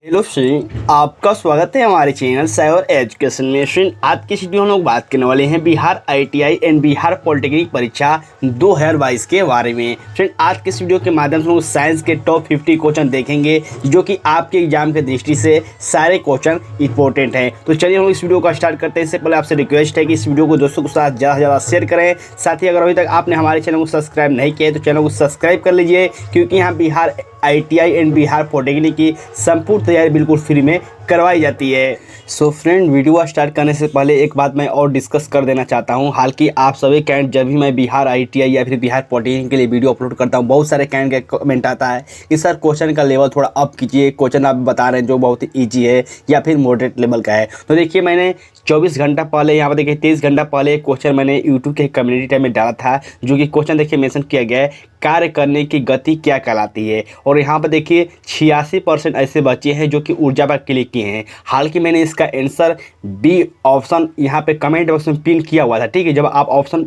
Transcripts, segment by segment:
Hello friend, आपका स्वागत है हमारे चैनल साइबर एजुकेशन में। फ्रेंड, आज की वीडियो हम लोग बात करने वाले हैं Bihar ITI and Bihar polytechnic परीक्षा 2022 के बारे में। फ्रेंड, आज के इस वीडियो के माध्यम से हम लोग साइंस के टॉप 50 क्वेश्चन देखेंगे जो कि आपके एग्जाम के दृष्टि से सारे क्वेश्चन इंपॉर्टेंट हैं। तो चलिए हम लोग इस वीडियो को स्टार्ट करते हैं। इससे पहले आपसे रिक्वेस्ट है कि इस वीडियो को दोस्तों के साथ ज़्यादा से ज़्यादा शेयर करें। साथ ही अगर अभी तक आपने हमारे चैनल को सब्सक्राइब नहीं किया है तो चैनल को सब्सक्राइब कर लीजिए, क्योंकि यहाँ Bihar ITI and Bihar polytechnic की संपूर्ण तैयारी बिल्कुल फ्री में करवाई जाती है। सो फ्रेंड, वीडियो स्टार्ट करने से पहले एक बात मैं और डिस्कस कर देना चाहता हूं। हालांकि आप सभी कैंड जब भी मैं बिहार आईटीआई या फिर बिहार पॉलिटेक्निक के लिए वीडियो अपलोड करता हूं, बहुत सारे कैंड का कमेंट आता है कि सर क्वेश्चन का लेवल थोड़ा अप कीजिए, क्वेश्चन आप बता रहे हैं जो बहुत ही ईजी है या फिर मॉडरेट लेवल का है। तो देखिए, मैंने 24 घंटा पहले, यहाँ पर देखिए 23 घंटा पहले क्वेश्चन मैंने यूट्यूब के कम्युनिटी टैब में डाला था, जो कि क्वेश्चन देखिए मेंशन किया गया है, कार्य करने की गति क्या कहलाती है। और यहाँ पर देखिए 86% ऐसे बच्चे हैं जो कि ऊर्जा पर क्लिक किए हैं। हालांकि मैंने इसका आंसर बी ऑप्शन यहाँ पे कमेंट बॉक्स में पिन किया हुआ था। ठीक है, जब आप ऑप्शन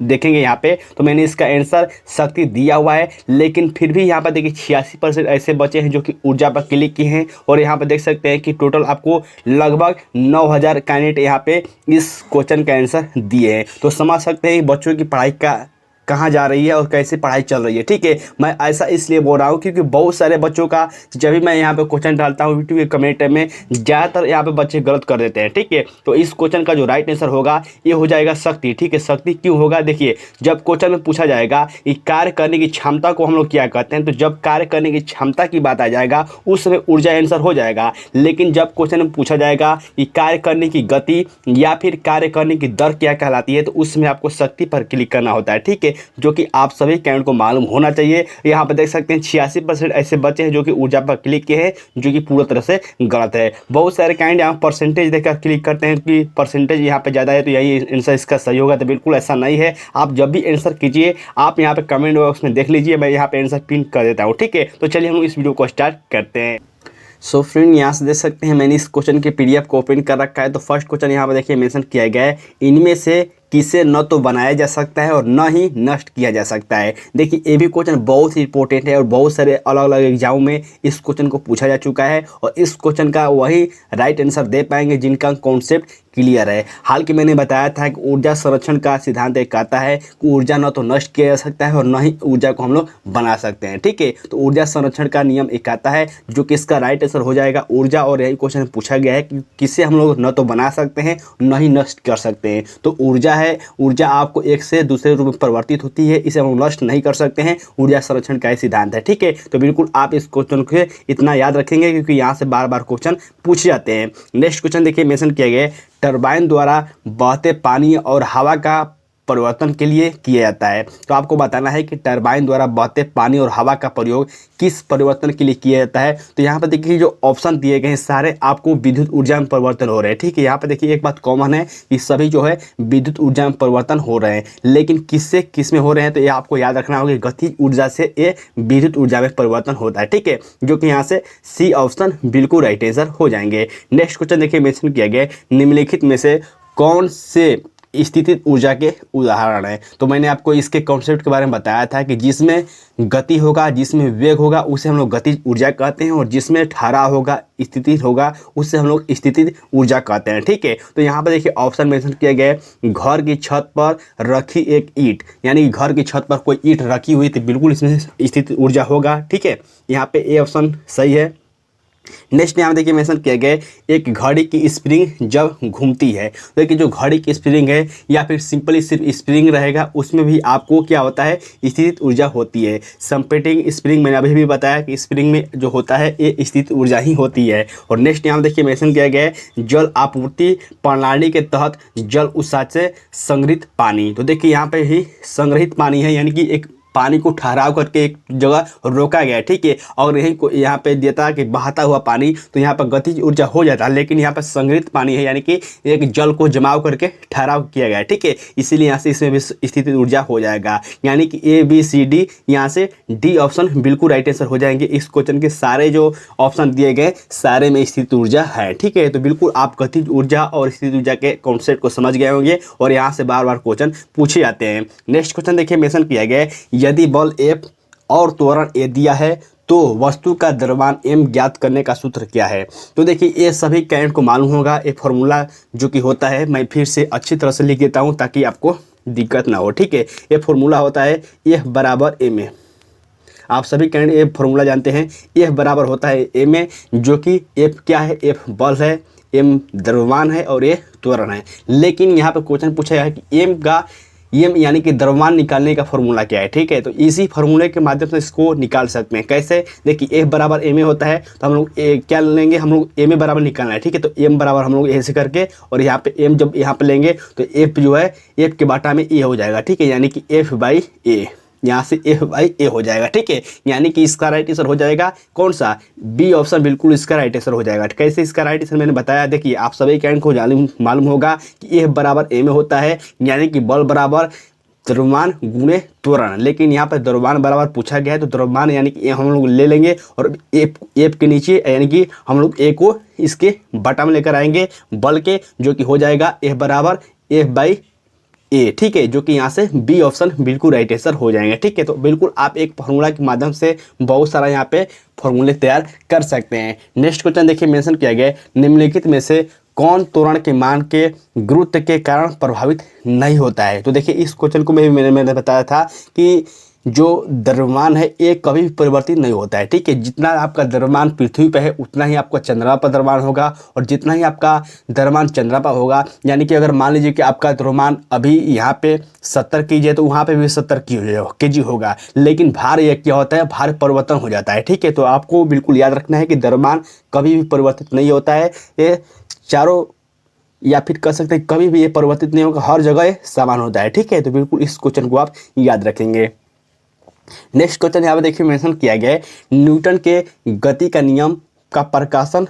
देखेंगे यहाँ पे तो मैंने इसका आंसर शक्ति दिया हुआ है, लेकिन फिर भी यहाँ पर देखिए 86% ऐसे बच्चे हैं जो कि ऊर्जा पर क्लिक किए हैं। और यहाँ पर देख सकते हैं कि टोटल आपको लगभग 9000 कैंडिडेट यहाँ पे इस क्वेश्चन का आंसर दिए हैं। तो समझ सकते हैं बच्चों की पढ़ाई का कहाँ जा रही है और कैसे पढ़ाई चल रही है। ठीक है, मैं ऐसा इसलिए बोल रहा हूँ क्योंकि बहुत सारे बच्चों का जब भी मैं यहाँ पे क्वेश्चन डालता हूँ यूट्यूब के कमेंट में, ज़्यादातर यहाँ पे बच्चे गलत कर देते हैं। ठीक है, तो इस क्वेश्चन का जो राइट आंसर होगा ये हो जाएगा शक्ति। ठीक है, शक्ति क्यों होगा? देखिए, जब क्वेश्चन में पूछा जाएगा कि कार्य करने की क्षमता को हम लोग क्या कहते हैं, तो जब कार्य करने की क्षमता की बात आ जाएगा उस समय ऊर्जा आंसर हो जाएगा। लेकिन जब क्वेश्चन में पूछा जाएगा कि कार्य करने की गति या फिर कार्य करने की दर क्या कहलाती है, तो उस समय आपको शक्ति पर क्लिक करना होता है। ठीक है, जो कि आप सभी कैंडिडेट को मालूम होना चाहिए। यहाँ पर देख सकते हैं 86% ऐसे बच्चे हैं जो कि ऊर्जा पर क्लिक किए हैं, जो कि पूरी तरह से गलत है। बहुत सारे कैंडिडेट यहाँ परसेंटेज देखकर क्लिक करते हैं कि परसेंटेज यहाँ पे ज़्यादा है तो यही आंसर इसका सही होगा। तो बिल्कुल ऐसा नहीं है। आप जब भी आंसर कीजिए आप यहाँ पे कमेंट बॉक्स में देख लीजिए, मैं यहाँ पे आंसर पिन कर देता हूँ। ठीक है, तो चलिए हम इस वीडियो को स्टार्ट करते हैं। सो फ्रेंड, यहाँ से देख सकते हैं मैंने इस क्वेश्चन के पीडीएफ को ओपन कर रखा है। तो फर्स्ट क्वेश्चन यहाँ पर देखिए मेंशन किया गया है, इनमें से किसे न तो बनाया जा सकता है और न ही नष्ट किया जा सकता है। देखिए, ये भी क्वेश्चन बहुत ही इंपॉर्टेंट है और बहुत सारे अलग अलग एग्जामों में इस क्वेश्चन को पूछा जा चुका है। और इस क्वेश्चन का वही राइट आंसर दे पाएंगे जिनका कॉन्सेप्ट क्लियर है। हालांकि मैंने बताया था कि ऊर्जा संरक्षण का सिद्धांत एक कहता है कि ऊर्जा न तो नष्ट किया जा सकता है और न ही ऊर्जा को हम लोग बना सकते हैं। ठीक है, तो ऊर्जा संरक्षण का नियम एक कहता है, जो कि इसका राइट आंसर हो जाएगा ऊर्जा। और यही क्वेश्चन पूछा गया है कि किसे हम लोग न तो बना सकते हैं न ही नष्ट कर सकते हैं। तो ऊर्जा है, ऊर्जा आपको एक से दूसरे रूप में परिवर्तित होती है, इसे हम नष्ट नहीं कर सकते हैं। ऊर्जा संरक्षण का सिद्धांत है। ठीक है, तो बिल्कुल आप इस क्वेश्चन को इतना याद रखेंगे क्योंकि यहाँ से बार बार क्वेश्चन पूछे जाते हैं। नेक्स्ट क्वेश्चन देखिए मेंशन किया गया है, टरबाइन द्वारा बहते पानी और हवा का परिवर्तन के लिए किया जाता है। तो आपको बताना है कि टरबाइन द्वारा बहते पानी और हवा का प्रयोग किस परिवर्तन के लिए किया जाता है। तो यहाँ पर देखिए जो ऑप्शन दिए गए हैं सारे आपको विद्युत ऊर्जा में परिवर्तन हो रहे हैं। ठीक है, यहाँ पर देखिए एक बात कॉमन है कि सभी जो है विद्युत ऊर्जा में परिवर्तन हो रहे हैं, लेकिन किससे किस में हो रहे हैं तो ये आपको याद रखना होगा। गतिज ऊर्जा से ये विद्युत ऊर्जा में परिवर्तन होता है। ठीक है, जो कि यहाँ से सी ऑप्शन बिल्कुल राइट आंसर हो जाएंगे। नेक्स्ट क्वेश्चन देखिए मेंशन किया गया है, निम्नलिखित में से कौन से स्थितिज ऊर्जा के उदाहरण है। तो मैंने आपको इसके कॉन्सेप्ट के बारे में बताया था कि जिसमें गति होगा, जिसमें वेग होगा, उसे हम लोग गतिज ऊर्जा कहते हैं, और जिसमें ठहराव होगा, स्थिति होगा, उससे हम लोग स्थितिज ऊर्जा कहते हैं। ठीक है, तो यहाँ पर देखिए ऑप्शन मेंशन किया गया है, घर की छत पर रखी एक ईंट, यानी घर की छत पर कोई ईंट रखी हुई तो बिल्कुल इसमें स्थितिज ऊर्जा होगा। ठीक है, यहाँ पे ए ऑप्शन सही है। नेक्स्ट यहाँ देखिए मेंशन किया गया है, एक घड़ी की स्प्रिंग जब घूमती है। तो देखिए जो घड़ी की स्प्रिंग है या फिर सिंपली सिर्फ स्प्रिंग रहेगा, उसमें भी आपको क्या होता है, स्थितिज ऊर्जा होती है। संपेटिंग स्प्रिंग मैंने अभी भी बताया कि स्प्रिंग में जो होता है ये स्थितिज ऊर्जा ही होती है। और नेक्स्ट यहाँ देखिए मेंशन किया गया है, जल आपूर्ति प्रणाली के तहत जल उत्साह से संग्रहित पानी। तो देखिए यहाँ पे ही संग्रहित पानी है, यानी कि एक पानी को ठहराव करके एक जगह रोका गया है। ठीक है, और यही को यहाँ पे देता है कि बहता हुआ पानी, तो यहाँ पर गतिज ऊर्जा हो जाता है, लेकिन यहाँ पर संग्रहित पानी है, यानी कि एक जल को जमाव करके ठहराव किया गया है। ठीक है, इसीलिए यहाँ से इसमें भी स्थितिज ऊर्जा हो जाएगा, यानी कि ए बी सी डी, यहाँ से डी ऑप्शन बिल्कुल राइट आंसर हो जाएंगे। इस क्वेश्चन के सारे जो ऑप्शन दिए गए सारे में स्थितिज ऊर्जा है। ठीक है, तो बिल्कुल आप गतिज ऊर्जा और स्थितिज ऊर्जा के कॉन्सेप्ट को समझ गए होंगे और यहाँ से बार बार क्वेश्चन पूछे जाते हैं। नेक्स्ट क्वेश्चन देखिए मेंशन किया गया है, यदि बल F और त्वरण ए दिया है तो वस्तु का द्रव्यमान m ज्ञात करने का सूत्र क्या है। तो देखिए ये सभी कैंडिडेट को मालूम होगा। ये फॉर्मूला जो कि होता है, मैं फिर से अच्छी तरह से लिख देता हूँ ताकि आपको दिक्कत ना हो, ठीक है। ये फॉर्मूला होता है F बराबर m ए। आप सभी कैंडिडेट ये फॉर्मूला जानते हैं। F बराबर होता है m ए, जो कि F क्या है, F बल है, m द्रव्यमान है और ये त्वरण है। लेकिन यहाँ पे क्वेश्चन पूछा गया है कि m का यानी कि द्रव्यमान निकालने का फॉर्मूला क्या है, ठीक है। तो इसी फॉर्मूले के माध्यम से इसको निकाल सकते हैं। कैसे, देखिए F बराबर m ए होता है, तो हम लोग क्या लेंगे, हम लोग m ए बराबर निकालना है, ठीक है। तो m बराबर हम लोग ऐसे करके और यहाँ पे m जब यहाँ पे लेंगे तो f जो है f के बाटा में a हो जाएगा, ठीक है। यानी कि f बाई a, यहाँ से f बाई a हो जाएगा, ठीक है। यानी कि इसका राइट आंसर हो जाएगा कौन सा, बी ऑप्शन बिल्कुल इसका राइट आंसर हो जाएगा। कैसे इसका राइट आंसर मैंने बताया, देखिए आप सभी कैंडिडेट को मालूम होगा कि F बराबर m ए होता है, यानी कि बल बराबर द्रव्यमान गुणे त्वरण। लेकिन यहाँ पर द्रव्यमान बराबर पूछा गया है, तो द्रव्यमान यानी कि हम लोग ले लेंगे और एफ के नीचे यानी कि हम लोग ए को इसके बटा में लेकर आएंगे बल के, जो कि हो जाएगा F बराबर F बाई ए, ठीक है। जो कि यहाँ से बी ऑप्शन बिल्कुल राइट आंसर हो जाएंगे, ठीक है। तो बिल्कुल आप एक फार्मूला के माध्यम से बहुत सारा यहाँ पे फॉर्मूले तैयार कर सकते हैं। नेक्स्ट क्वेश्चन देखिए, मेंशन किया गया है, निम्नलिखित में से कौन त्वरण के मान के गुरुत्व के कारण प्रभावित नहीं होता है। तो देखिए इस क्वेश्चन को मैंने बताया था कि जो द्रव्यमान है ये कभी भी परिवर्तित नहीं होता है, ठीक है। जितना आपका द्रव्यमान पृथ्वी पर है उतना ही आपका चंद्रमा पर द्रव्यमान होगा, और जितना ही आपका द्रव्यमान चंद्रमा पर होगा, यानी कि अगर मान लीजिए कि आपका द्रव्यमान अभी यहाँ पे 70 kg है तो वहाँ पे भी 70 kg होगा, लेकिन भार ये क्या होता है, भार परिवर्तन हो जाता है, ठीक है। तो आपको बिल्कुल याद रखना है कि द्रव्यमान कभी भी परिवर्तित नहीं होता है, ये चारों या फिर कह सकते हैं कभी भी ये परिवर्तित नहीं होगा, हर जगह समान होता है, ठीक है। तो बिल्कुल इस क्वेश्चन को आप याद रखेंगे। नेक्स्ट क्वेश्चन यहाँ पे देखिए मेंशन किया गया है, न्यूटन के गति का नियम का प्रकाशन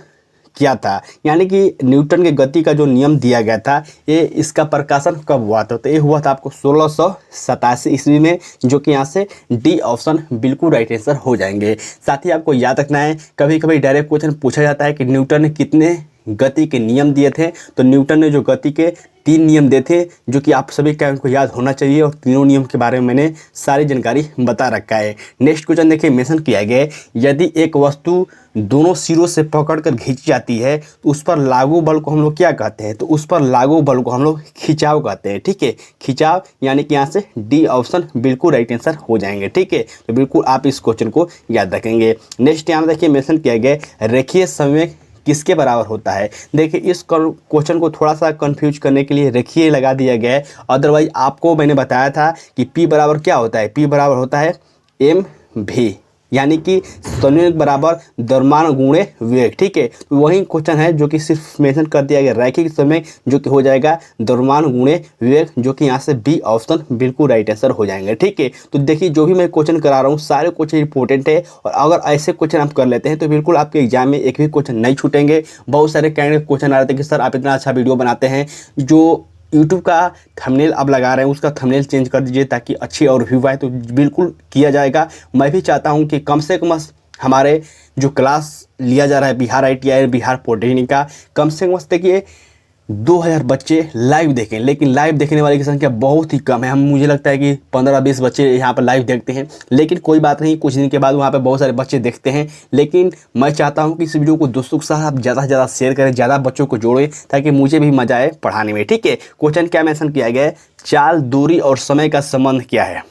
क्या था। यानी कि न्यूटन के गति का जो नियम दिया गया था, ये इसका प्रकाशन कब हुआ था। तो ये हुआ था आपको 1687 ईस्वी में, जो कि यहाँ से डी ऑप्शन बिल्कुल राइट आंसर हो जाएंगे। साथ ही आपको याद रखना है, कभी कभी डायरेक्ट क्वेश्चन पूछा जाता है कि न्यूटन ने कितने गति के नियम दिए थे। तो न्यूटन ने जो गति के 3 नियम दिए थे, जो कि आप सभी का उनको याद होना चाहिए, और तीनों नियम के बारे में मैंने सारी जानकारी बता रखा है। नेक्स्ट क्वेश्चन देखिए मेंशन किया गया है, यदि एक वस्तु दोनों सिरों से पकड़कर खींची जाती है तो उस पर लागू बल को हम लोग क्या कहते हैं। तो उस पर लागू बल को हम लोग खिंचाव कहते हैं, ठीक है। खिंचाव यानी कि यहाँ से डी ऑप्शन बिल्कुल राइट आंसर हो जाएंगे, ठीक है। तो बिल्कुल आप इस क्वेश्चन को याद रखेंगे। नेक्स्ट यहाँ देखिए मेंशन किया गया है, रेखीय संवेग किसके बराबर होता है। देखिए इस क्वेश्चन को थोड़ा सा कंफ्यूज करने के लिए रेखीय लगा दिया गया है, अदरवाइज आपको मैंने बताया था कि P बराबर क्या होता है, P बराबर होता है mv, यानी कि संवेग बराबर द्रव्यमान गुणे वेग, ठीक है। तो वही क्वेश्चन है जो कि सिर्फ मेंशन कर दिया गया रैखिक संवेग, जो कि हो जाएगा द्रव्यमान गुणे वेग, जो कि यहाँ से बी ऑप्शन बिल्कुल राइट आंसर हो जाएंगे, ठीक है। तो देखिए जो भी मैं क्वेश्चन करा रहा हूँ सारे क्वेश्चन इंपॉर्टेंट है, और अगर ऐसे क्वेश्चन आप कर लेते हैं तो बिल्कुल आपके एग्जाम में एक भी क्वेश्चन नहीं छूटेंगे। बहुत सारे कैंडिडेट क्वेश्चन आ रहे थे कि सर आप इतना अच्छा वीडियो बनाते हैं, जो यूट्यूब का थंबनेल आप लगा रहे हैं उसका थंबनेल चेंज कर दीजिए ताकि अच्छी और व्यू आए। तो बिल्कुल किया जाएगा। मैं भी चाहता हूं कि कम से कम हमारे जो क्लास लिया जा रहा है बिहार ITI बिहार पॉलिटेक्निक का, कम से कम देखिए 2000 बच्चे लाइव देखें, लेकिन लाइव देखने वाले की संख्या बहुत ही कम है। मुझे लगता है कि 15-20 बच्चे यहाँ पर लाइव देखते हैं, लेकिन कोई बात नहीं, कुछ दिन के बाद वहाँ पर बहुत सारे बच्चे देखते हैं। लेकिन मैं चाहता हूँ कि इस वीडियो को दोस्तों के साथ आप ज़्यादा से ज़्यादा शेयर करें, ज़्यादा बच्चों को जोड़ें, ताकि मुझे भी मजा आए पढ़ाने में, ठीक है। क्वेश्चन क्या मेंशन किया गया है, चाल, दूरी और समय का संबंध क्या है।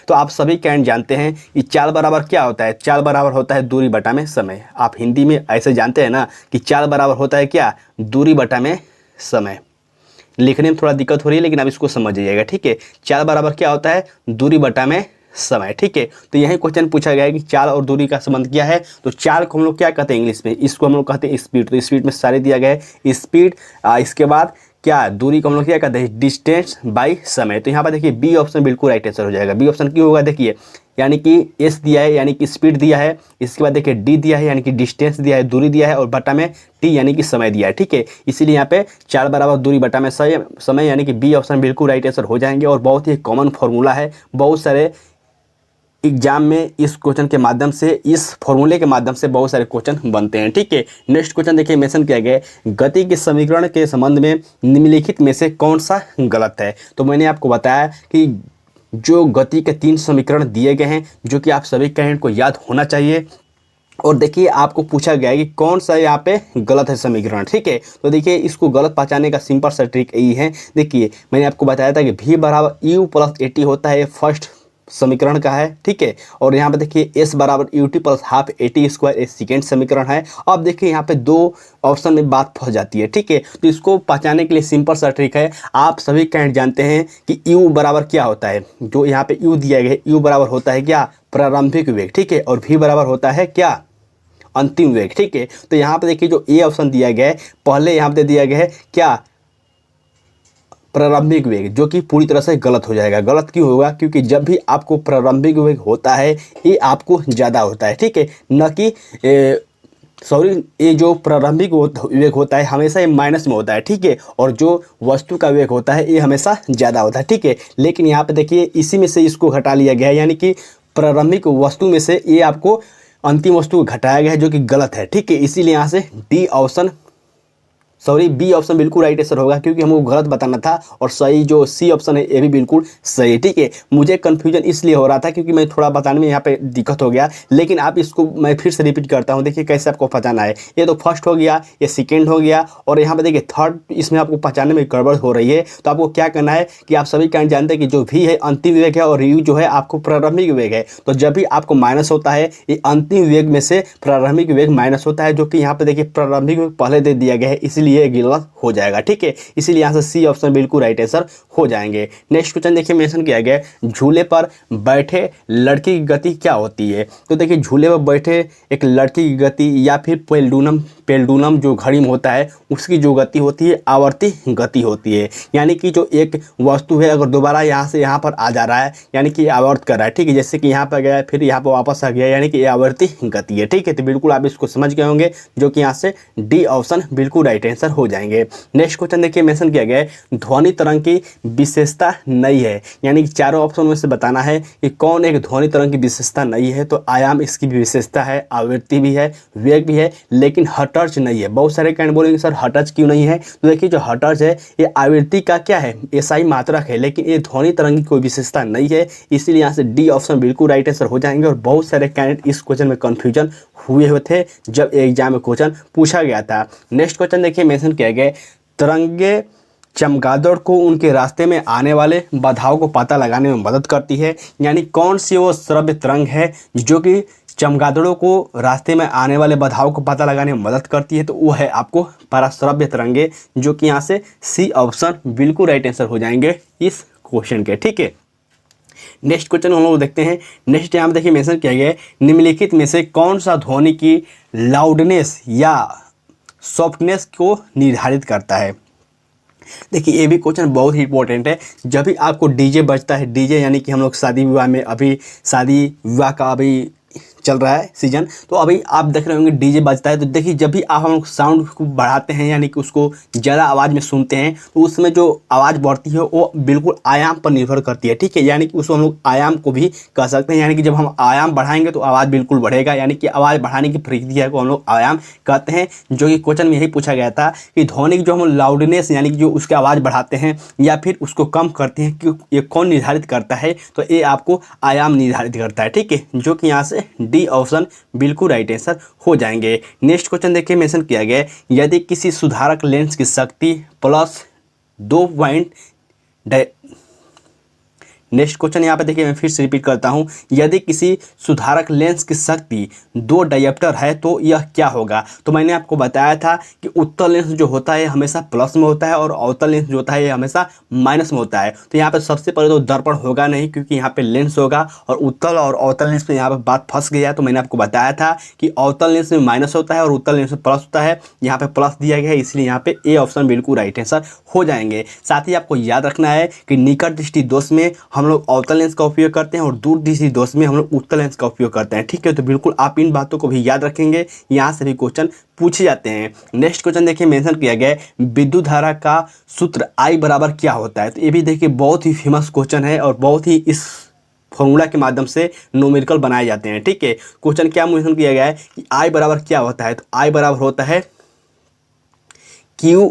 तो आप सभी कैंड जानते हैं कि चाल बराबर क्या होता है, चाल बराबर होता है दूरी बटा में समय। आप हिंदी में ऐसे जानते हैं ना कि चाल बराबर होता है क्या, दूरी बटा में समय। लिखने में थोड़ा दिक्कत हो रही है लेकिन आप इसको समझ जाइएगा, ठीक है। चाल बराबर क्या होता है, दूरी बटा में समय, ठीक है। तो यही क्वेश्चन पूछा गया है कि चाल और दूरी का संबंध क्या है। तो चाल को हम लोग क्या कहते हैं इंग्लिश में, इसको हम लोग कहते हैं स्पीड। तो स्पीड में सारे दिया गया है स्पीड। इसके बाद क्या, दूरी को हम लोग क्या कहते हैं, डिस्टेंस बाई समय। तो यहाँ पर देखिए बी ऑप्शन बिल्कुल राइट आंसर हो जाएगा। बी ऑप्शन क्यों होगा, देखिए यानी कि एस दिया है यानी कि स्पीड दिया है, इसके बाद देखिए डी दिया है यानी कि डिस्टेंस दिया है, दूरी दिया है, और बटा में टी यानी कि समय दिया है, ठीक है। इसीलिए यहाँ पे चाल बराबर दूरी बटा में समय, यानी कि बी ऑप्शन बिल्कुल राइट आंसर हो जाएंगे। और बहुत ही कॉमन फॉर्मूला है, बहुत सारे एग्जाम में इस क्वेश्चन के माध्यम से, इस फॉर्मूले के माध्यम से बहुत सारे क्वेश्चन बनते हैं, ठीक है। नेक्स्ट क्वेश्चन देखिए मेंशन किया गया है, गति के समीकरण के संबंध में निम्नलिखित में से कौन सा गलत है। तो मैंने आपको बताया कि जो गति के 3 समीकरण दिए गए हैं, जो कि आप सभी कैंडिडेट को याद होना चाहिए। और देखिए आपको पूछा गया है कि कौन सा यहाँ पे गलत है समीकरण, ठीक है। तो देखिए इसको गलत पहचानने का सिंपल सा ट्रिक यही है। देखिए मैंने आपको बताया था कि v बराबर u प्लस ए टी होता है, फर्स्ट समीकरण का है, ठीक है। और यहाँ पे देखिए s बराबर U T plus half A T square ये सेकेंड समीकरण है। अब देखिए यहाँ पे दो ऑप्शन में बात फंस जाती है, ठीक है। तो इसको पहचानने के लिए सिंपल सा ट्रिक है। आप सभी कैंड जानते हैं कि u बराबर क्या होता है, जो यहाँ पे u दिया गया है, u बराबर होता है क्या, प्रारंभिक वेग, ठीक है। और v बराबर होता है क्या, अंतिम वेग, ठीक है। तो यहाँ पे देखिए जो ए ऑप्शन दिया गया है, पहले यहाँ पे दिया गया है क्या, प्रारंभिक वेग, जो कि पूरी तरह से गलत हो जाएगा। गलत क्यों होगा, क्योंकि जब भी आपको प्रारंभिक वेग होता है ये आपको ज़्यादा होता है, ठीक है, न कि सॉरी ये जो प्रारंभिक वेग होता है हमेशा ये माइनस में होता है, ठीक है। और जो वस्तु का वेग होता है ये हमेशा ज़्यादा होता है, ठीक है। लेकिन यहाँ पे देखिए इसी में से इसको घटा लिया गया है, यानी कि प्रारंभिक वस्तु में से ये आपको अंतिम वस्तु को घटाया गया है, जो कि गलत है, ठीक है। इसीलिए यहाँ से D option sorry B option बिल्कुल राइट आंसर होगा, क्योंकि हमको गलत बताना था। और सही जो सी ऑप्शन है ये भी बिल्कुल सही है, ठीक है। मुझे कन्फ्यूजन इसलिए हो रहा था क्योंकि मैं थोड़ा बताने में यहाँ पे दिक्कत हो गया, लेकिन आप इसको मैं फिर से रिपीट करता हूँ। देखिए कैसे आपको पहचाना है, ये तो फर्स्ट हो गया, ये सेकेंड हो गया, और यहाँ पे देखिए थर्ड, इसमें आपको पहचानने में गड़बड़ हो रही है। तो आपको क्या करना है कि आप सभी कैंड जानते हैं कि जो भी है अंतिम वेग है और यू जो है आपको प्रारंभिक वेग है। तो जब भी आपको माइनस होता है ये अंतिम वेग में से प्रारंभिक वेग माइनस होता है, जो कि यहाँ पे देखिए प्रारंभिक वेग पहले दे दिया गया है, इसलिए गलत हो जाएगा, ठीक है। इसीलिए यहाँ से सी ऑप्शन बिल्कुल राइट आंसर हो जाएंगे। नेक्स्ट क्वेश्चन देखिए मेंशन किया गया है, झूले पर बैठे लड़की की गति क्या होती है। तो देखिए झूले पर बैठे एक लड़की की गति या फिर पेल्डुलम जो घड़ी में होता है उसकी जो गति होती है आवर्ती गति होती है। यानी कि जो एक वस्तु है अगर दोबारा यहाँ से यहाँ पर आ जा रहा है यानी कि आवर्त कर रहा है, ठीक है। जैसे कि यहाँ पर गया फिर यहाँ पर वापस आ गया, यानी कि ये आवर्ती गति है, ठीक है। तो बिल्कुल आप इसको समझ गए होंगे, जो कि यहाँ से डी ऑप्शन बिल्कुल राइट आंसर हो जाएंगे। नेक्स्ट क्वेश्चन देखिए मेंशन किया गया है, ध्वनि तरंग की विशेषता नहीं है। यानी कि चारों ऑप्शन में से बताना है कि कौन एक ध्वनि तरंग की विशेषता नहीं है। तो आयाम इसकी भी विशेषता है, आवृत्ति भी है, वेग भी है, लेकिन हर्ट्ज नहीं है। बहुत सारे कैंड बोलेंगे सर हर्ट्ज क्यों नहीं है। तो देखिए जो हर्ट्ज है ये आवृत्ति का क्या है, एसआई मात्रक है, लेकिन ये ध्वनि तरंग की कोई विशेषता नहीं है। इसीलिए यहाँ से डी ऑप्शन बिल्कुल राइट आंसर हो जाएंगे। और बहुत सारे कैंडिडेट इस क्वेश्चन में कंफ्यूजन हुए थे जब एग्जाम में क्वेश्चन पूछा गया था। नेक्स्ट क्वेश्चन देखिए मेंशन किया गया, तरंगे चमगादड़ को उनके रास्ते में आने वाले बाधाओं को पता लगाने में मदद करती है। यानी कौन सी वो श्रव्य तरंग है जो कि चमगादड़ों को रास्ते में आने वाले बाधाओं को पता लगाने में मदद करती है। तो वो है आपको पराश्रव्य तरंगे, जो कि यहाँ से सी ऑप्शन बिल्कुल राइट आंसर हो जाएंगे इस क्वेश्चन के, ठीक है। नेक्स्ट क्वेश्चन हम लोग देखते हैं। नेक्स्ट यहाँ पे देखिए मेंशन किया गया है, निम्नलिखित में से कौन सा ध्वनि की लाउडनेस या सॉफ्टनेस को निर्धारित करता है। देखिए ये भी क्वेश्चन बहुत ही इंपॉर्टेंट है। जब भी आपको डीजे बजता है, डीजे यानी कि हम लोग शादी विवाह में, अभी शादी विवाह का अभी चल रहा है सीजन, तो अभी आप देख रहे होंगे डीजे बजता है। तो देखिए जब भी आप हम साउंड को बढ़ाते हैं यानी कि उसको ज़्यादा आवाज़ में सुनते हैं, तो उसमें जो आवाज़ बढ़ती है वो बिल्कुल आयाम पर निर्भर करती है, ठीक है। यानी कि उसको हम लोग आयाम को भी कह सकते हैं। यानी कि जब हम आयाम बढ़ाएंगे तो आवाज़ बिल्कुल बढ़ेगा, यानी कि आवाज़ बढ़ाने की प्रक्रिया को हम लोग आयाम कहते हैं। जो कि क्वेश्चन में यही पूछा गया था कि ध्वनि की जो हम लाउडनेस यानी कि जो उसकी आवाज़ बढ़ाते हैं या फिर उसको कम करते हैं, कि ये कौन निर्धारित करता है। तो ये आपको आयाम निर्धारित करता है, ठीक है। जो कि यहाँ से डी ऑप्शन बिल्कुल राइट आंसर हो जाएंगे। नेक्स्ट क्वेश्चन देखिए मेंशन किया गया है, यदि किसी सुधारक लेंस की शक्ति प्लस 2 नेक्स्ट क्वेश्चन यहाँ पे देखिए मैं फिर से रिपीट करता हूँ, यदि किसी सुधारक लेंस की शक्ति 2 डायोप्टर है तो यह क्या होगा। तो मैंने आपको बताया था कि उत्तल लेंस जो होता है हमेशा प्लस में होता है और अवतल लेंस जो होता है ये हमेशा माइनस में होता है। तो यहाँ पे सबसे पहले तो दर्पण होगा नहीं, क्योंकि यहाँ पे लेंस होगा, और उत्तल और अवतल लेंस में यहाँ पे बात फंस गया है। तो मैंने आपको बताया था कि अवतल लेंस में माइनस होता है और उत्तल लेंस में प्लस होता है। यहाँ पे प्लस दिया गया है, इसलिए यहाँ पे ए ऑप्शन बिल्कुल राइट आंसर हो जाएंगे। साथ ही आपको याद रखना है कि निकट दृष्टि दोष में हम लोग अवतल लेंस का उपयोग करते हैं और दूर दृष्टि दोष में हम लोग उत्तल लेंस का उपयोग करते हैं, ठीक है। तो बिल्कुल आप इन बातों को भी याद रखेंगे, यहाँ से भी क्वेश्चन पूछे जाते हैं। नेक्स्ट क्वेश्चन देखिए मेंशन किया गया है, विद्युत धारा का सूत्र I बराबर क्या होता है। तो ये भी देखिए बहुत ही फेमस क्वेश्चन है और बहुत ही इस फॉर्मूला के माध्यम से न्यूमेरिकल बनाए जाते हैं, ठीक है। क्वेश्चन क्या मेंशन किया गया है कि I बराबर क्या होता है। तो I बराबर होता है Q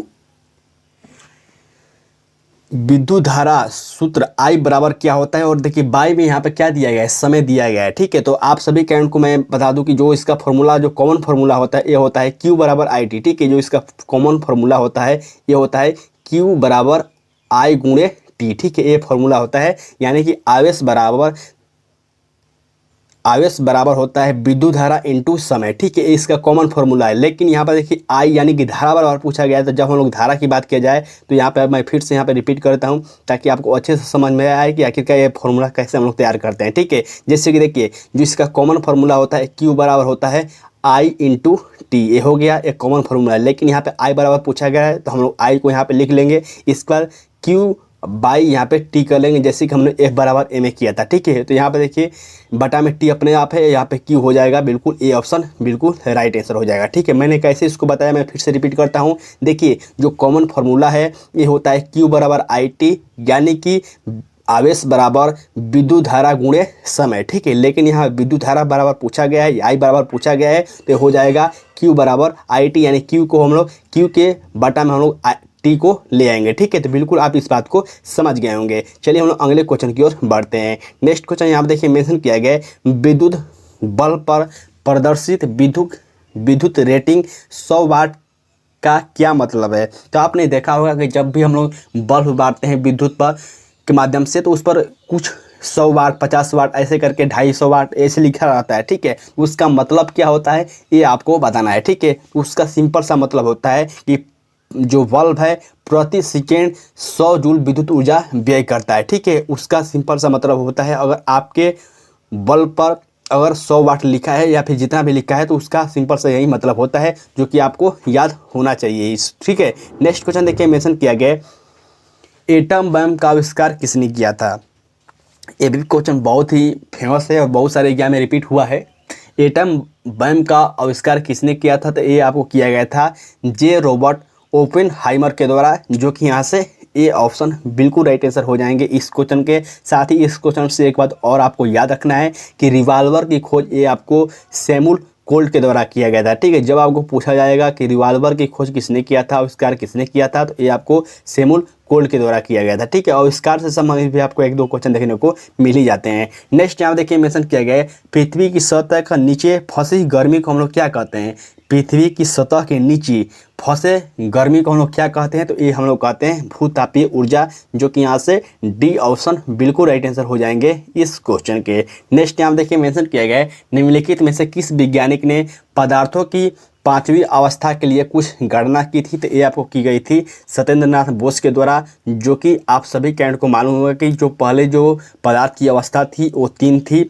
विद्युत धारा सूत्र I बराबर क्या होता है, और देखिए बाई में यहाँ पे क्या दिया गया है, समय दिया गया है। ठीक है, तो आप सभी कैंड को मैं बता दूं कि जो इसका फॉर्मूला, जो कॉमन फार्मूला होता है, ये होता है Q बराबर IT। ठीक है, जो इसका कॉमन फार्मूला होता है ये होता है Q बराबर I गुणे T। ठीक है, ये फार्मूला होता है, यानी कि आवेश बराबर होता है विद्युत धारा इंटू समय। ठीक है, इसका कॉमन फार्मूला है। लेकिन यहाँ पर देखिए आई यानी कि धारा बराबर पूछा गया है, तो जब हम लोग धारा की बात किया जाए तो यहाँ पर मैं फिर से यहाँ पे रिपीट करता हूँ ताकि आपको अच्छे से समझ में आए कि आखिरकार ये फार्मूला कैसे हम लोग तैयार करते हैं। ठीक है, जैसे कि देखिए जो इसका कॉमन फार्मूला होता है Q बराबर होता है I इंटू टी। ये हो गया एक कॉमन फार्मूला है, लेकिन यहाँ पे I बराबर पूछा गया है तो हम लोग I को यहाँ पे लिख लेंगे, इस पर Q बाई यहाँ पे टी कर लेंगे, जैसे कि हमने F बराबर ए में किया था। ठीक है, तो यहाँ पे देखिए बटा में टी अपने आप है, यहाँ पे Q हो जाएगा, बिल्कुल ए ऑप्शन बिल्कुल राइट आंसर हो जाएगा। ठीक है, मैंने कैसे इसको बताया मैं फिर से रिपीट करता हूँ। देखिए जो कॉमन फार्मूला है ये होता है Q बराबर IT, यानी कि आवेश बराबर विद्युत धारा गुणे समय। ठीक है, लेकिन यहाँ विद्युत धारा बराबर पूछा गया है, I बराबर पूछा गया है, तो हो जाएगा Q बराबर IT, यानी Q को हम लोग Q के बटा में हम लोग टी को ले आएंगे। ठीक है, तो बिल्कुल आप इस बात को समझ गए होंगे। चलिए हम लोग अगले क्वेश्चन की ओर बढ़ते हैं। नेक्स्ट क्वेश्चन यहाँ पर देखिए मेंशन किया गया है, विद्युत बल्ब पर प्रदर्शित विद्युत रेटिंग 100 वाट का क्या मतलब है। तो आपने देखा होगा कि जब भी हम लोग बल्ब बांटते हैं विद्युत पर के माध्यम से, तो उस पर कुछ 100 वाट 50 वाट ऐसे करके 250 वाट ऐसे लिखा रहता है। ठीक है, उसका मतलब क्या होता है ये आपको बताना है। ठीक है, उसका सिंपल सा मतलब होता है कि जो बल्ब है प्रति सेकेंड 100 जूल विद्युत ऊर्जा व्यय करता है। ठीक है, उसका सिंपल सा मतलब होता है, अगर आपके बल्ब पर अगर 100 वाट लिखा है या फिर जितना भी लिखा है तो उसका सिंपल सा यही मतलब होता है, जो कि आपको याद होना चाहिए। ठीक है, नेक्स्ट क्वेश्चन देखिए मेंशन किया गया, एटम बम का आविष्कार किसने किया था। ये भी क्वेश्चन बहुत ही फेमस है और बहुत सारे एग्जाम में रिपीट हुआ है। एटम बम का आविष्कार किसने किया था, तो ये आपको किया गया था जे रॉबर्ट ओपेनहाइमर के द्वारा, जो कि यहाँ से ये ऑप्शन बिल्कुल राइट आंसर हो जाएंगे इस क्वेश्चन के। साथ ही इस क्वेश्चन से एक बात और आपको याद रखना है कि रिवाल्वर की खोज ये आपको सैमुअल कोल्ट के द्वारा किया गया था। ठीक है, जब आपको पूछा जाएगा कि रिवाल्वर की खोज किसने किया था, आविष्कार किसने किया था, तो ये आपको सैमुअल कोल्ट के द्वारा किया गया था। ठीक है, आविष्कार से संबंधित भी आपको एक दो क्वेश्चन देखने को मिल ही जाते हैं। नेक्स्ट यहाँ देखिए मेंशन किया गया है, पृथ्वी की सतह का नीचे फंसी गर्मी को हम लोग क्या कहते हैं। पृथ्वी की सतह के नीचे फंसे गर्मी को हम लोग क्या कहते हैं, तो ये हम लोग कहते हैं भूतापीय ऊर्जा, जो कि यहाँ से डी ऑप्शन बिल्कुल राइट आंसर हो जाएंगे इस क्वेश्चन के। नेक्स्ट यहाँ देखिए मेंशन किया गया है, निम्नलिखित में से किस वैज्ञानिक ने पदार्थों की 5वीं अवस्था के लिए कुछ गणना की थी, तो ये आपको की गई थी सत्येंद्र नाथ बोस के द्वारा, जो कि आप सभी कैंड को मालूम होगा कि जो पहले जो पदार्थ की अवस्था थी वो 3 थी,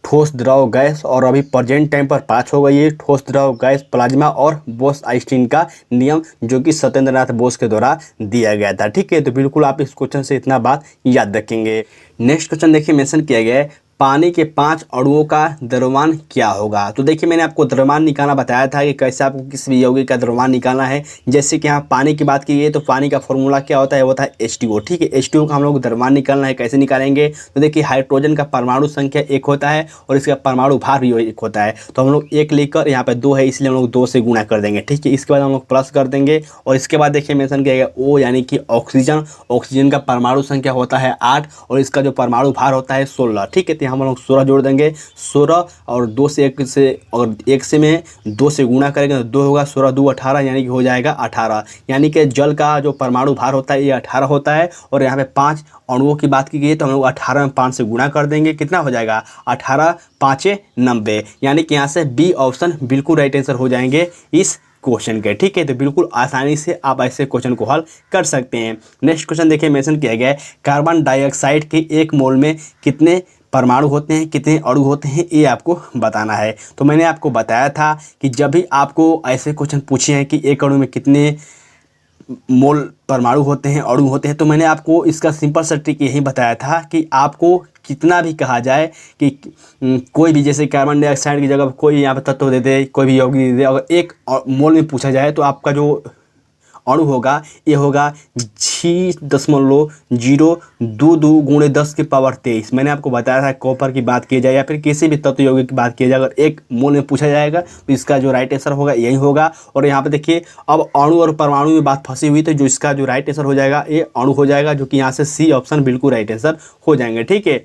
ठोस द्रव गैस, और अभी प्रेजेंट टाइम पर 5 हो गई है, ठोस द्रव गैस प्लाज्मा और बोस आइंस्टीन का नियम, जो कि सत्येंद्र नाथ बोस के द्वारा दिया गया था। ठीक है, तो बिल्कुल आप इस क्वेश्चन से इतना बात याद रखेंगे। नेक्स्ट क्वेश्चन देखिए मेंशन किया गया है, पानी के 5 अणुओं का द्रव्यमान क्या होगा। तो देखिए मैंने आपको द्रव्यमान निकालना बताया था कि कैसे आपको किस भी यौगिक का द्रव्यमान निकालना है। जैसे कि यहाँ पानी की बात की गई तो पानी का फॉर्मूला क्या होता है, वो होता है H2O। ठीक है, H2O का हम लोग द्रव्यमान निकालना है, कैसे निकालेंगे, तो देखिए हाइड्रोजन का परमाणु संख्या 1 होता है और इसका परमाणु भार भी 1 होता है, तो हम लोग 1 लेकर यहाँ पे 2 है इसलिए हम लोग 2 से गुणा कर देंगे। ठीक है, इसके बाद हम लोग प्लस कर देंगे और इसके बाद देखिए मेंशन किया गया O यानी कि ऑक्सीजन। ऑक्सीजन का परमाणु संख्या होता है 8 और इसका जो परमाणु भार होता है 16। ठीक है, तो हम लोग 16 जोड़ देंगे, 16 और 2 से 1 से, और 1 से में 2 से गुणा करेंगे तो 2 होगा, 16 2 18, यानी कि हो जाएगा 18। यानी कि जल का जो परमाणु भार होता है ये 18 होता है, और यहाँ पे 5 अणुओं की बात की गई तो हम लोग 18 में 5 से गुणा कर देंगे, कितना हो जाएगा 18 5 90, यानी कि यहाँ से बी ऑप्शन बिल्कुल राइट आंसर हो जाएंगे इस क्वेश्चन के। ठीक है, तो बिल्कुल आसानी से आप ऐसे क्वेश्चन को हल कर सकते हैं। नेक्स्ट क्वेश्चन देखिए मेंशन किया गया है, कार्बन डाइऑक्साइड के 1 मोल में कितने परमाणु होते हैं, कितने अणु होते हैं, ये आपको बताना है। तो मैंने आपको बताया था कि जब भी आपको ऐसे क्वेश्चन पूछे हैं कि एक अणु में कितने मोल परमाणु होते हैं, अणु होते हैं, तो मैंने आपको इसका सिंपल सा ट्रिक यही बताया था कि आपको कितना भी कहा जाए कि कोई भी, जैसे कार्बन डाइऑक्साइड की जगह कोई यहाँ पर तत्व दे दे, कोई भी यौगिक दे दे, अगर 1 मोल में पूछा जाए तो आपका जो अणु होगा ये होगा 6.022 गुणे 10 की पावर 23। मैंने आपको बताया था कॉपर की बात की जाए या फिर किसी भी तत्व यौगिक की बात की जाए, अगर एक मोल में पूछा जाएगा तो इसका जो राइट आंसर होगा यही होगा। और यहाँ पे देखिए अब अणु और परमाणु में बात फंसी हुई, तो जो इसका जो राइट आंसर हो जाएगा ये अणु हो जाएगा, जो कि यहाँ से सी ऑप्शन बिल्कुल राइट आंसर हो जाएंगे। ठीक है,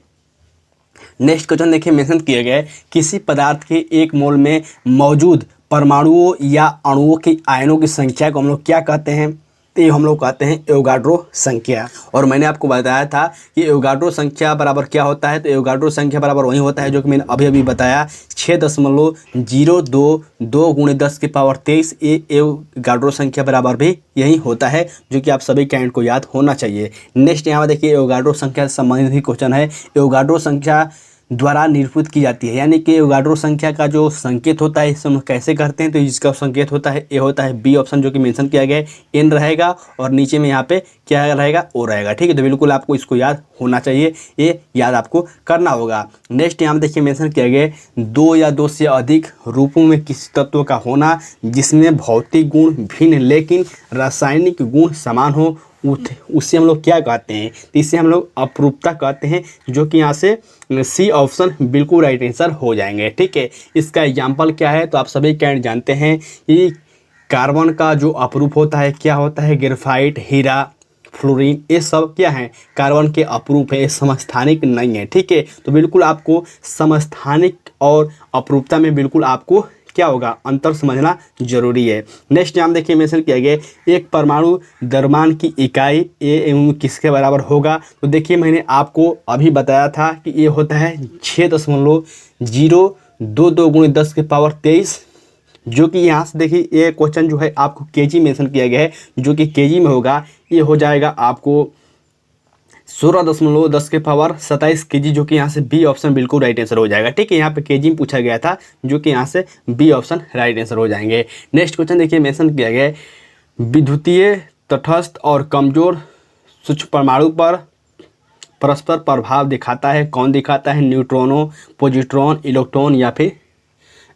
नेक्स्ट क्वेश्चन देखिए, मेंशन किया गया है किसी पदार्थ के एक मोल में मौजूद परमाणुओं या अणुओं की आयनों की संख्या को हम लोग क्या कहते हैं? तो ये हम लोग कहते हैं एवोगाड्रो संख्या। और मैंने आपको बताया था कि एवोगाड्रो संख्या बराबर क्या होता है, तो एवोगाड्रो संख्या बराबर वही होता है जो कि मैंने अभी अभी बताया 6.022 गुणे 10 की पावर 23। ये एवोगाड्रो संख्या बराबर भी यही होता है, जो कि आप सभी कैंड को याद होना चाहिए। नेक्स्ट यहाँ देखिए एवोगाड्रो संख्या से संबंधित ही क्वेश्चन है। एवोगाड्रो संख्या द्वारा निरूपित की जाती है, यानी कि एवोगाड्रो संख्या का जो संकेत होता है इसे हम कैसे करते हैं, तो इसका संकेत होता है ए होता है बी ऑप्शन, जो कि मेंशन किया गया है एन रहेगा और नीचे में यहाँ पे क्या रहेगा ओ रहेगा। ठीक है, तो बिल्कुल आपको इसको याद होना चाहिए, ये याद आपको करना होगा। नेक्स्ट यहाँ देखिए मेंशन किया गया है 2 या 2 से अधिक रूपों में किसी तत्व का होना जिसमें भौतिक गुण भिन्न लेकिन रासायनिक गुण समान हो, उससे हम लोग क्या कहते हैं? तो इससे हम लोग अपरूपता कहते हैं, जो कि यहाँ से सी ऑप्शन बिल्कुल राइट आंसर हो जाएंगे। ठीक है, इसका एग्जाम्पल क्या है, तो आप सभी कैंड जानते हैं कि कार्बन का जो अपरूप होता है क्या होता है? ग्रेफाइट, हीरा, फ्लोरीन, ये सब क्या है? कार्बन के अपरूप है, समस्थानिक नहीं है। ठीक है, तो बिल्कुल आपको समस्थानिक और अपरूपता में बिल्कुल आपको क्या होगा? अंतर समझना जरूरी है। नेक्स्ट यहाँ देखिए मेंशन किया गया एक परमाणु द्रव्यमान की इकाई ए किसके बराबर होगा? तो देखिए मैंने आपको अभी बताया था कि ये होता है 6.022 गुणे 10 की पावर 23, जो कि यहाँ से देखिए ये क्वेश्चन जो है आपको केजी मेंशन किया गया है, जो कि केजी में होगा। ये हो जाएगा आपको 16.10 के पावर 27 केजी, जो कि यहाँ से बी ऑप्शन बिल्कुल राइट आंसर हो जाएगा। ठीक है, यहाँ पे केजी में पूछा गया था, जो कि यहाँ से बी ऑप्शन राइट आंसर हो जाएंगे। नेक्स्ट क्वेश्चन देखिए मेंशन किया गया है विद्युतीय तटस्थ और कमजोर सूक्ष्म परमाणु पर परस्पर प्रभाव दिखाता है, कौन दिखाता है? न्यूट्रॉनों, पॉजिट्रॉन, इलेक्ट्रॉन या फिर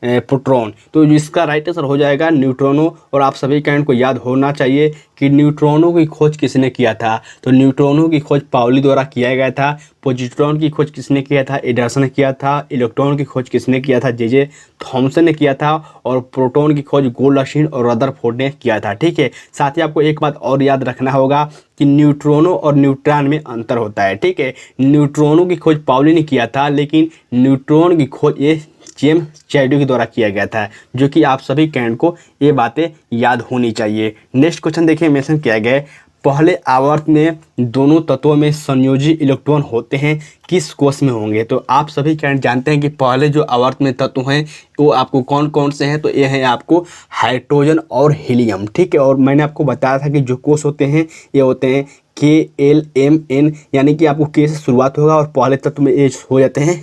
प्रोटॉन। तो इसका राइट आंसर हो जाएगा न्यूट्रॉनों। और आप सभी कैंड को याद होना चाहिए कि न्यूट्रॉनों की खोज किसने किया था? तो न्यूट्रॉनों की खोज पाउली द्वारा किया गया था। पॉजिट्रॉन की खोज किसने किया था? एडर्सन ने किया था। इलेक्ट्रॉन की खोज किसने किया था? जे थॉमसन ने किया था। और प्रोटॉन की खोज गोल्डस्टीन और रदरफोर्ड ने किया था। ठीक है, साथ ही आपको एक बात और याद रखना होगा कि न्यूट्रॉनों और न्यूट्रॉन में अंतर होता है। ठीक है, न्यूट्रॉनों की खोज पाउली ने किया था, लेकिन न्यूट्रॉन की खोज ये जेम्स चैडविक के द्वारा किया गया था, जो कि आप सभी कैंड को ये बातें याद होनी चाहिए। नेक्स्ट क्वेश्चन देखिए मेंशन किया गया है पहले आवर्त में दोनों तत्वों में संयोजी इलेक्ट्रॉन होते हैं, किस कोष में होंगे? तो आप सभी कैंड जानते हैं कि पहले जो आवर्त में तत्व हैं वो आपको कौन कौन से हैं? तो ये हैं आपको हाइड्रोजन और हीलियम। ठीक है, और मैंने आपको बताया था कि जो कोष होते हैं ये होते हैं KLMN, यानी कि आपको के से शुरुआत होगा और पहले तत्व में ये हो जाते हैं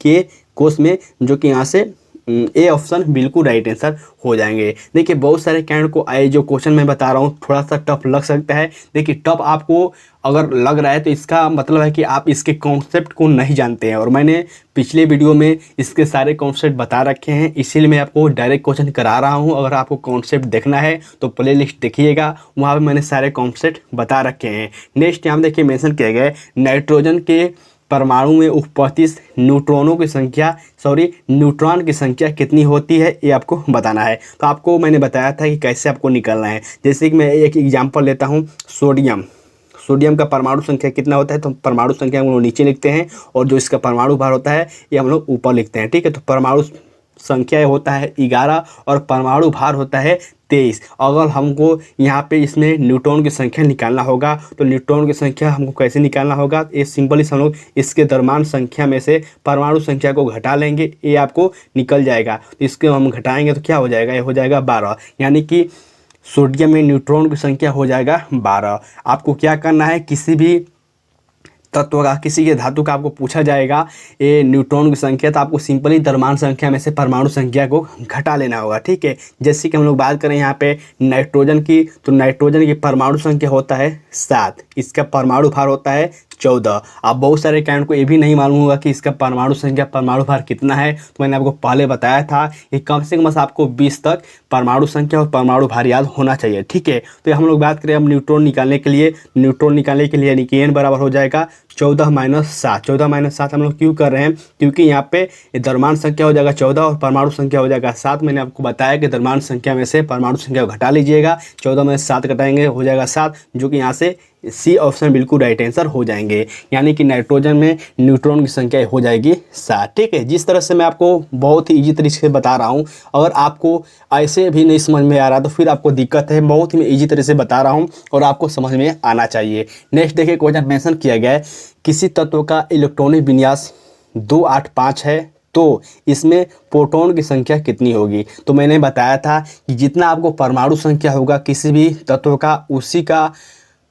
के कोष में, जो कि यहाँ से ए ऑप्शन बिल्कुल राइट आंसर हो जाएंगे। देखिए बहुत सारे कैंड को आए जो क्वेश्चन मैं बता रहा हूँ थोड़ा सा टफ लग सकता है। देखिए टफ आपको अगर लग रहा है तो इसका मतलब है कि आप इसके कॉन्सेप्ट को नहीं जानते हैं, और मैंने पिछले वीडियो में इसके सारे कॉन्सेप्ट बता रखे हैं, इसीलिए मैं आपको डायरेक्ट क्वेश्चन करा रहा हूँ। अगर आपको कॉन्सेप्ट देखना है तो प्ले लिस्ट देखिएगा, वहाँ पर मैंने सारे कॉन्सेप्ट बता रखे हैं। नेक्स्ट यहाँ देखिए मेंशन किया गया है नाइट्रोजन के परमाणु में उपस्थित न्यूट्रॉन की संख्या कितनी होती है, ये आपको बताना है। तो आपको मैंने बताया था कि कैसे आपको निकालना है। जैसे कि मैं एक एग्जांपल लेता हूँ, सोडियम का परमाणु संख्या कितना होता है? तो परमाणु संख्या हम लोग नीचे लिखते हैं और जो इसका परमाणु भार होता है ये हम लोग ऊपर लिखते हैं। ठीक है, तो परमाणु संख्या होता है 11 और परमाणु भार होता है 23। अगर हमको यहाँ पे इसमें न्यूट्रॉन की संख्या निकालना होगा तो न्यूट्रॉन की संख्या हमको कैसे निकालना होगा? ये सिंपली हम लोग इसके द्रव्यमान संख्या में से परमाणु संख्या को घटा लेंगे, ये आपको निकल जाएगा। तो इसके हम घटाएंगे तो क्या हो जाएगा? ये हो जाएगा 12, यानी कि सोडियम में न्यूट्रॉन की संख्या हो जाएगा 12। आपको क्या करना है, किसी भी तत्व का, किसी के धातु का आपको पूछा जाएगा ये न्यूट्रॉन की संख्या, तो आपको सिंपली द्रव्यमान संख्या में से परमाणु संख्या को घटा लेना होगा। ठीक है, जैसे कि हम लोग बात करें यहाँ पे नाइट्रोजन की, तो नाइट्रोजन की परमाणु संख्या होता है 7, इसका परमाणु भार होता है 14। आप बहुत सारे कैंडिडेट को ये भी नहीं मालूम होगा कि इसका परमाणु संख्या परमाणु भार कितना है, तो मैंने आपको पहले बताया था कि कम से कम आपको 20 तक परमाणु संख्या और परमाणु भार याद होना चाहिए, ठीक है। तो हम लोग बात करें अब न्यूट्रॉन निकालने के लिए, यानी कि n बराबर हो जाएगा 14 - 7। 14 - 7 हम लोग क्यों कर रहे हैं, क्योंकि यहाँ पे द्रव्यमान संख्या हो जाएगा 14 और परमाणु संख्या हो जाएगा 7। मैंने आपको बताया कि द्रव्यमान संख्या में से परमाणु संख्या को घटा लीजिएगा, 14 में 7 घटाएंगे हो जाएगा 7, जो कि यहाँ से सी ऑप्शन बिल्कुल राइट आंसर हो जाएंगे, यानी कि नाइट्रोजन में न्यूट्रॉन की संख्या हो जाएगी 7, ठीक है। जिस तरह से मैं आपको बहुत ही ईजी तरीके से बता रहा हूँ, अगर आपको ऐसे भी नहीं समझ में आ रहा तो फिर आपको दिक्कत है। बहुत ही ईजी तरीके से बता रहा हूँ और आपको समझ में आना चाहिए। नेक्स्ट देखिए, क्वेश्चन मेंशन किया गया है, किसी तत्व का इलेक्ट्रॉनिक विन्यास 285 है तो इसमें प्रोटॉन की संख्या कितनी होगी। तो मैंने बताया था कि जितना आपको परमाणु संख्या होगा किसी भी तत्व का, उसी का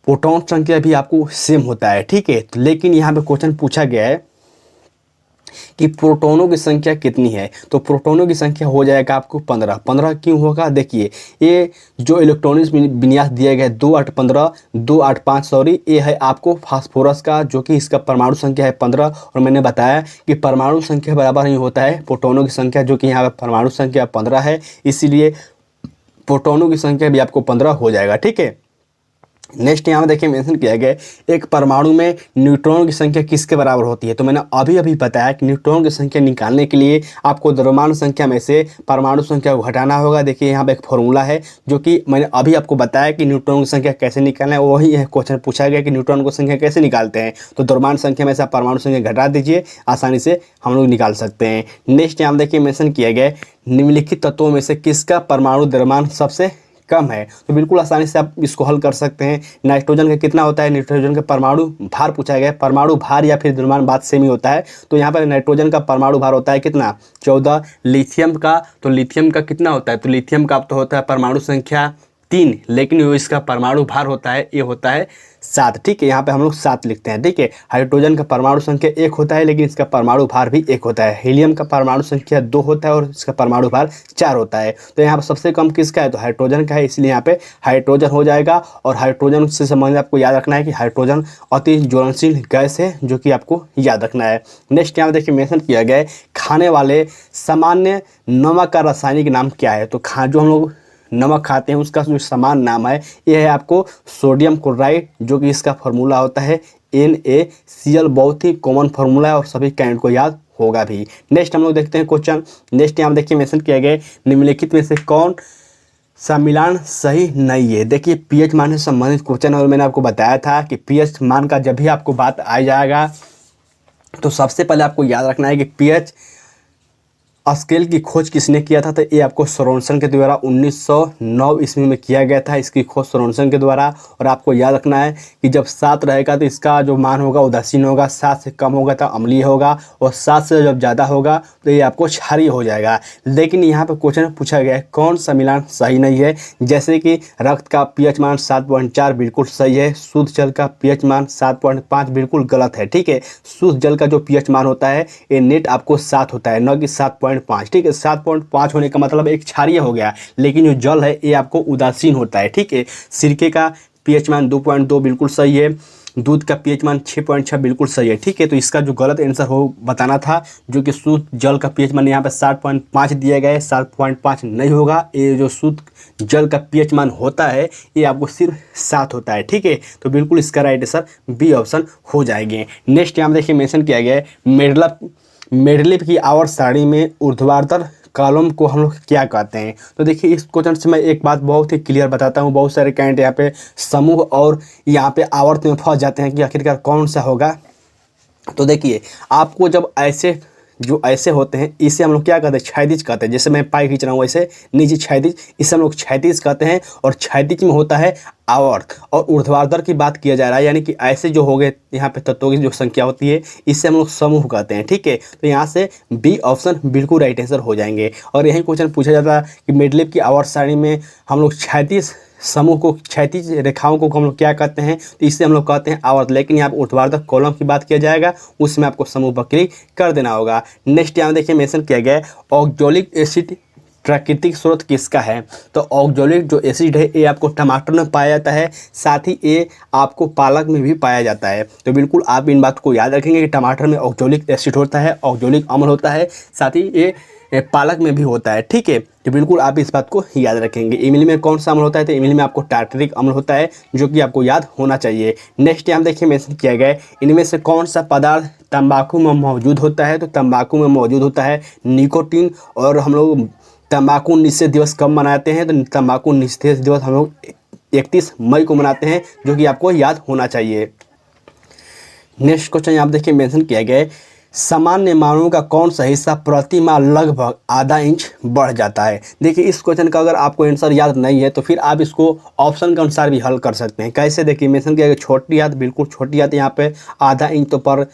प्रोटॉन संख्या भी आपको सेम होता है, ठीक है। तो लेकिन यहाँ पे क्वेश्चन पूछा गया है कि प्रोटॉनों की संख्या कितनी है, तो प्रोटॉनों की संख्या हो जाएगा आपको 15। 15 क्यों होगा, देखिए ये जो इलेक्ट्रॉनिक विन्यास दिया गया है 285 सॉरी, ये है आपको फास्फोरस का, जो कि इसका परमाणु संख्या है 15। और मैंने बताया कि परमाणु संख्या बराबर नहीं होता है प्रोटॉनों की संख्या, जो कि यहाँ पर परमाणु संख्या 15 है, इसीलिए प्रोटॉनों की संख्या भी आपको 15 हो जाएगा, ठीक है। नेक्स्ट यहाँ देखिए मेंशन किया गया, एक परमाणु में न्यूट्रॉन की संख्या किसके बराबर होती है। तो मैंने अभी बताया कि न्यूट्रॉन की संख्या निकालने के लिए आपको द्रव्यमान संख्या में से परमाणु संख्या को घटाना होगा। देखिए यहाँ पे एक फॉर्मूला है, जो कि मैंने अभी आपको बताया कि न्यूट्रॉन की संख्या कैसे निकालना है। वही है क्वेश्चन पूछा गया कि न्यूट्रॉन की संख्या कैसे निकालते हैं, तो द्रव्यमान संख्या में से आप परमाणु संख्या घटा दीजिए, आसानी से हम लोग निकाल सकते हैं। नेक्स्ट यहाँ देखिए मेंशन किया गया, निम्नलिखित तत्वों में से किसका परमाणु द्रव्यमान सबसे कम है। तो बिल्कुल आसानी से आप इसको हल कर सकते हैं। नाइट्रोजन का कितना होता है, नाइट्रोजन का परमाणु भार पूछा गया है, परमाणु भार या फिर द्रव्यमान बात सेम ही होता है। तो यहाँ पर नाइट्रोजन का परमाणु भार होता है कितना, 14। लिथियम का, तो लिथियम का कितना होता है, तो लिथियम का तो होता है परमाणु संख्या 3, लेकिन जो इसका परमाणु भार होता है ये होता है 7, ठीक है। यहाँ पे हम लोग 7 लिखते हैं, ठीक है। हाइड्रोजन का परमाणु संख्या 1 होता है, लेकिन इसका परमाणु भार भी 1 होता है। हीलियम का परमाणु संख्या 2 होता है और इसका परमाणु भार 4 होता है। तो यहाँ पर सबसे कम किसका है, तो हाइड्रोजन का है, इसलिए यहाँ पे हाइड्रोजन हो जाएगा। और हाइड्रोजन से संबंधित आपको याद रखना है कि हाइड्रोजन अति ज्वलनशील गैस है, जो कि आपको याद रखना है। नेक्स्ट यहाँ देखिए मेंशन किया गया है, खाने वाले सामान्य नमक का रासायनिक नाम क्या है। तो जो हम लोग नमक खाते हैं उसका जो समान नाम है ये है आपको सोडियम क्लोराइड, जो कि इसका फार्मूला होता है NaCl। बहुत ही कॉमन फार्मूला है और सभी कैंडिडेट को याद होगा भी। नेक्स्ट हम लोग देखते हैं क्वेश्चन। नेक्स्ट यहाँ देखिए मेंशन किया गया, निम्नलिखित में से कौन सा मिलान सही नहीं है। देखिए pH मान से संबंधित क्वेश्चन, और मैंने आपको बताया था कि pH मान का जब भी आपको बात आ जाएगा तो सबसे पहले आपको याद रखना है कि pH स्केल की खोज किसने किया था, तो ये आपको सोरोनसन के द्वारा 1909 ईस्वी में किया गया था, इसकी खोज सोरोनसन के द्वारा। और आपको याद रखना है कि जब 7 रहेगा तो इसका जो मान होगा उदासीन होगा, 7 से कम होगा तो अम्लीय होगा, और 7 से जब ज़्यादा होगा तो ये आपको क्षारीय हो जाएगा। लेकिन यहाँ पर क्वेश्चन पूछा गया है कौन सा मिलान सही नहीं है, जैसे कि रक्त का pH मान 7.4 बिल्कुल सही है, शुद्ध जल का pH मान 7.5 बिल्कुल गलत है, ठीक है। शुद्ध जल का जो pH मान होता है ये नेट आपको 7 होता है, न कि 7.5, ठीक है। 7.5 होने का मतलब एक क्षारीय हो गया, लेकिन जो जल है ये आपको उदासीन होता है, ठीक है। सिरके का pH मान 2.2 बिल्कुल सही है, दूध का pH मान 6.6 बिल्कुल सही है, ठीक है। तो इसका जो गलत आंसर हो बताना था, जो कि शुद्ध जल का pH मान यहाँ पे 7.5 दिया गया है, 7.5 नहीं होगा। ये जो शुद्ध जल का pH मान होता है ये आपको सिर्फ 7 होता है, ठीक है। तो बिल्कुल इसका राइट आंसर बी ऑप्शन हो जाएंगे। नेक्स्ट यहाँ देखिए मेंशन किया गया है, मेंडलीव की आवर्त सारणी में ऊर्ध्वाधर कॉलम को हम लोग क्या कहते हैं। तो देखिए इस क्वेश्चन से मैं एक बात बहुत ही क्लियर बताता हूँ। बहुत सारे कैंडिडेट यहाँ पे समूह और यहाँ पे आवर्त में फंस जाते हैं कि आखिरकार कौन सा होगा। तो देखिए आपको जब ऐसे होते हैं इसे हम लोग क्या कहते हैं, क्षैतिज कहते हैं। जैसे मैं पाई खींच रहा हूँ वैसे नीचे क्षैतिज, इसे हम लोग क्षैतिज कहते हैं। और क्षैतिज में होता है आवर्त, और ऊर्ध्वाधर की बात किया जा रहा है, यानी कि ऐसे जो हो गए यहाँ पे तत्वों की जो संख्या होती है इससे हम लोग समूह कहते हैं, ठीक है। तो यहाँ से बी ऑप्शन बिल्कुल राइट आंसर हो जाएंगे। और यही क्वेश्चन पूछा जाता है कि मेंडलीव की आवर्त सारणी में हम लोग क्षैतिज समूह को, क्षैतिज रेखाओं को हम लोग क्या कहते हैं, तो इससे हम लोग कहते हैं आवर्त। लेकिन यहाँ पर ऊर्ध्वाधर कॉलम की बात किया जाएगा, उसमें आपको समूह पर क्लिक कर देना होगा। नेक्स्ट यहाँ देखिए मेंशन किया गया है ऑक्जेलिक एसिड प्राकृतिक स्रोत किसका है? तो ऑक्जेलिक जो एसिड है ये आपको टमाटर में पाया जाता है, साथ ही ये आपको पालक में भी पाया जाता है। तो बिल्कुल आप इन बात को याद रखेंगे कि टमाटर में ऑक्जेलिक एसिड होता है, ऑक्जेलिक अम्ल होता है, साथ ही ये पालक में भी होता है। ठीक है, तो बिल्कुल आप इस बात को याद रखेंगे। इमली में कौन सा अम्ल होता है? तो इमली में आपको टार्टरिक अम्ल होता है, जो कि आपको याद होना चाहिए। नेक्स्ट यहाँ देखिए मेंशन किया गया है, इनमें से कौन सा पदार्थ तंबाकू में मौजूद होता है? तो तंबाकू में मौजूद होता है निकोटीन। और हम लोग तंबाकू निषेध दिवस कब मनाते हैं? तो तंबाकू निषेध दिवस हम लोग 31 मई को मनाते हैं, जो कि आपको याद होना चाहिए। नेक्स्ट क्वेश्चन यहाँ देखिए मेंशन किया गया है, सामान्य मानव का कौन सा हिस्सा प्रति माह लगभग आधा इंच बढ़ जाता है? देखिए इस क्वेश्चन का अगर आपको आंसर याद नहीं है तो फिर आप इसको ऑप्शन के अनुसार भी हल कर सकते हैं। कैसे? देखिए मेंशन किया गया छोटी हाथ, बिल्कुल छोटी हाथ यहाँ पे आधा इंच तो पर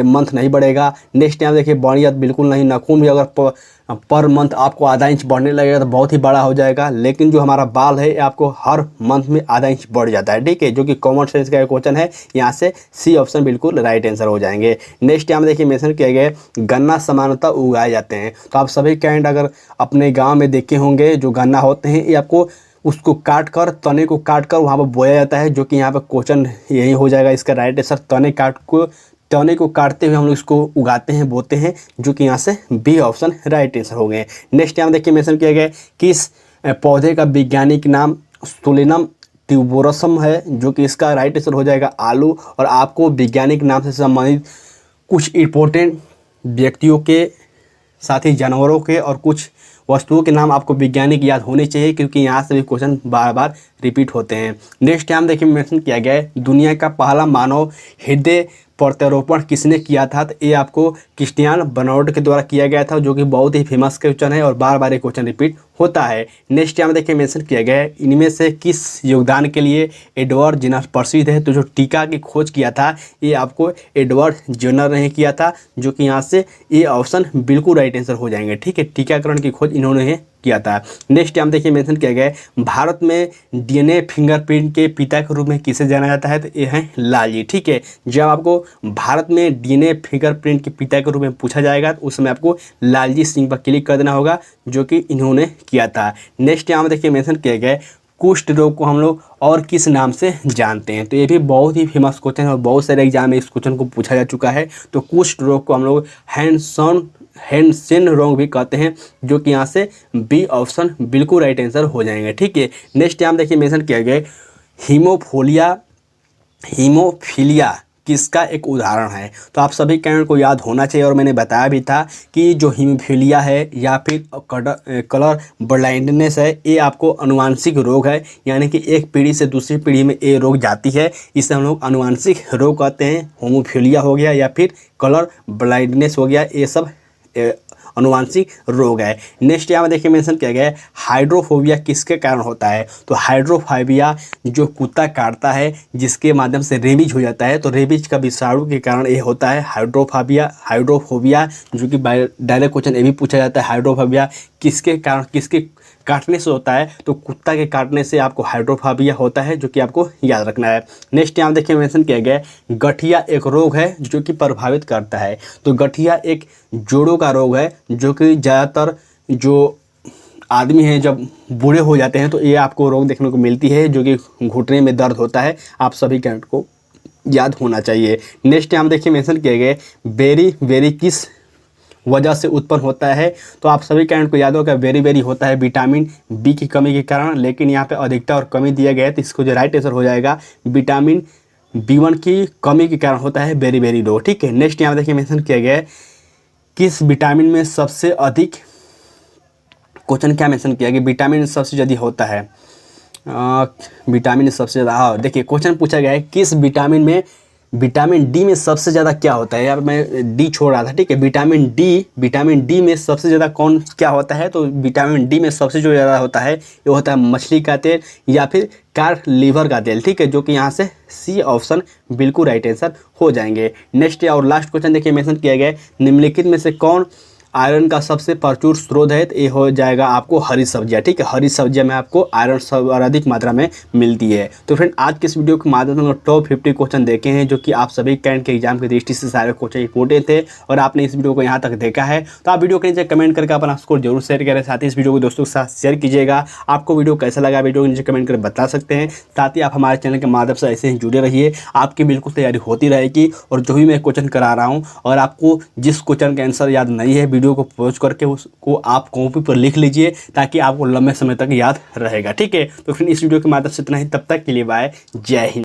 मंथ नहीं बढ़ेगा। नेक्स्ट यहाँ देखिए बड़ी हाथ बिल्कुल नहीं, नाखून भी अगर पर मंथ आपको आधा इंच बढ़ने लगेगा तो बहुत ही बड़ा हो जाएगा। लेकिन जो हमारा बाल है आपको हर मंथ में आधा इंच बढ़ जाता है। ठीक है, जो कि कॉमन सेंस का क्वेश्चन है, यहाँ से सी ऑप्शन बिल्कुल राइट आंसर हो जाएंगे। नेक्स्ट यहाँ देखिए मेंशन किया गया है, गन्ना सामान्यतः उगाए जाते हैं। तो आप सभी कैंड अगर अपने गाँव में देखे होंगे, जो गन्ना होते हैं ये आपको उसको काट कर, तने को काट कर वहाँ पर बोया जाता है, जो कि यहाँ पर क्वेश्चन यही हो जाएगा इसका राइट आंसर। तने को काटते हुए हम लोग इसको उगाते हैं, बोते हैं, जो कि यहाँ से बी ऑप्शन राइट आंसर हो गए। नेक्स्ट यहाँ देखिए मेंशन किया गया है, किस पौधे का वैज्ञानिक नाम सोलेनम ट्यूबरोसम है? जो कि इसका राइट आंसर हो जाएगा आलू। और आपको वैज्ञानिक नाम से संबंधित कुछ इम्पोर्टेंट व्यक्तियों के, साथ ही जानवरों के और कुछ वस्तुओं के नाम आपको वैज्ञानिक याद होने चाहिए, क्योंकि यहाँ से भी क्वेश्चन बार बार रिपीट होते हैं। नेक्स्ट यहाँ देखिए मेंशन किया गया है, दुनिया का पहला मानव हृदय प्रत्यारोपण किसने किया था? तो ये आपको क्रिस्टियान बर्नार्ड के द्वारा किया गया था, जो कि बहुत ही फेमस क्वेश्चन है और बार बार ये क्वेश्चन रिपीट होता है। नेक्स्ट यहाँ देखिए मेंशन किया गया है, इनमें से किस योगदान के लिए एडवर्ड जेनर प्रसिद्ध है? तो जो टीका की खोज किया था ये आपको एडवर्ड जेनर ने किया था, जो कि यहाँ से ये ऑप्शन बिल्कुल राइट आंसर हो जाएंगे। ठीक है, टीकाकरण की खोज इन्होंने किया था। नेक्स्ट यहाँ देखिए मेंशन किया गया है, भारत में डीएनए फिंगरप्रिंट के पिता के रूप में किसे जाना जाता है? तो ये हैं लालजी। ठीक है, जब आपको भारत में डीएनए फिंगरप्रिंट के पिता के रूप में पूछा जाएगा तो उस समय आपको लालजी सिंह पर क्लिक कर देना होगा, जो कि इन्होंने किया था। नेक्स्ट यहाँ देखिए मेंशन किया गया है, कुष्ठ रोग को हम लोग और किस नाम से जानते हैं? तो ये भी बहुत ही फेमस क्वेश्चन है और बहुत सारे एग्जाम में इस क्वेश्चन को पूछा जा चुका है। तो कुष्ठ रोग को हम लोग हैंसेन रोग भी कहते हैं, जो कि यहाँ से बी ऑप्शन बिल्कुल राइट आंसर हो जाएंगे। ठीक है, नेक्स्ट यहाँ देखिए मेंशन किया गया है, हीमोफीलिया किसका एक उदाहरण है? तो आप सभी कैंडिडेट को याद होना चाहिए और मैंने बताया भी था कि जो हीमोफीलिया है या फिर कलर ब्लाइंडनेस है, ये आपको अनुवांशिक रोग है, यानी कि एक पीढ़ी से दूसरी पीढ़ी में ये रोग जाती है। इसे हम लोग अनुवांशिक रोग कहते हैं। हीमोफीलिया हो गया या फिर कलर ब्लाइंडनेस हो गया, ये सब अनुवांशिक रोग है। नेक्स्ट यहाँ देखिए मेंशन किया गया है, हाइड्रोफोबिया किसके कारण होता है? तो हाइड्रोफोबिया जो कुत्ता काटता है, जिसके माध्यम से रेबीज हो जाता है, तो रेबीज का विषाणु के कारण ये होता है हाइड्रोफोबिया, जो कि डायरेक्ट क्वेश्चन ये भी पूछा जाता है, हाइड्रोफोबिया किसके कारण, किसके काटने से होता है? तो कुत्ता के काटने से आपको हाइड्रोफोबिया होता है, जो कि आपको याद रखना है। नेक्स्ट यहाँ देखिए मेंशन किया गया है, गठिया एक रोग है जो कि प्रभावित करता है। तो गठिया एक जोड़ों का रोग है, जो कि ज़्यादातर जो आदमी हैं जब बूढ़े हो जाते हैं तो ये आपको रोग देखने को मिलती है, जो कि घुटने में दर्द होता है। आप सभी कैंडिडेट को याद होना चाहिए। नेक्स्ट यहाँ देखिए मेंशन किया गया है, बेरी किस वजह से उत्पन्न होता है? तो आप सभी कैंडिडेट को याद होगा बेरी होता है विटामिन बी की कमी के कारण, लेकिन यहाँ पे अधिकता और कमी दिया गया है, तो इसको जो राइट आंसर हो जाएगा विटामिन B1 की कमी के कारण होता है बेरी रोग। ठीक है, नेक्स्ट यहाँ देखिए मेंशन किया गया है, किस विटामिन में सबसे अधिक, क्वेश्चन क्या मेंशन किया गया, विटामिन सबसे ज़्यादा होता है, विटामिन सबसे ज़्यादा, हाँ देखिए क्वेश्चन पूछा गया है, किस विटामिन डी में सबसे ज़्यादा क्या होता है? यार मैं डी छोड़ रहा था। ठीक है, विटामिन डी में सबसे ज़्यादा कौन क्या होता है? तो विटामिन डी में सबसे जो ज़्यादा होता है ये होता है मछली का तेल या फिर कार लीवर का तेल। ठीक है, जो कि यहाँ से सी ऑप्शन बिल्कुल राइट आंसर हो जाएंगे। नेक्स्ट और लास्ट क्वेश्चन देखिए मेंशन किया गया है, निम्नलिखित में से कौन आयरन का सबसे प्रचुर स्रोत है तो ये हो जाएगा आपको हरी सब्जियाँ। ठीक है, हरी सब्जियाँ में आपको आयरन सर्वाधिक मात्रा में मिलती है। तो फ्रेंड आज के इस वीडियो के माध्यम से टॉप 50 क्वेश्चन देखे हैं जो कि आप सभी कैंट के एग्जाम की दृष्टि से सारे क्वेश्चन इंपोर्टेंट थे और आपने इस वीडियो को यहाँ तक देखा है तो आप वीडियो के नीचे कमेंट करके अपना स्कोर जरूर शेयर करें। साथ ही इस वीडियो को दोस्तों के साथ शेयर कीजिएगा। आपको वीडियो कैसा लगा वीडियो के नीचे कमेंट करके बता सकते हैं। साथ ही आप हमारे चैनल के माध्यम से ऐसे ही जुड़े रहिए, आपकी बिल्कुल तैयारी होती रहेगी। और जो भी मैं क्वेश्चन करा रहा हूँ और आपको जिस क्वेश्चन का आंसर याद नहीं है वीडियो को पॉज करके उसको आप कॉपी पर लिख लीजिए ताकि आपको लंबे समय तक याद रहेगा। ठीक है, तो फिर इस वीडियो के माध्यम से इतना ही, तब तक के लिए बाय, जय हिंद।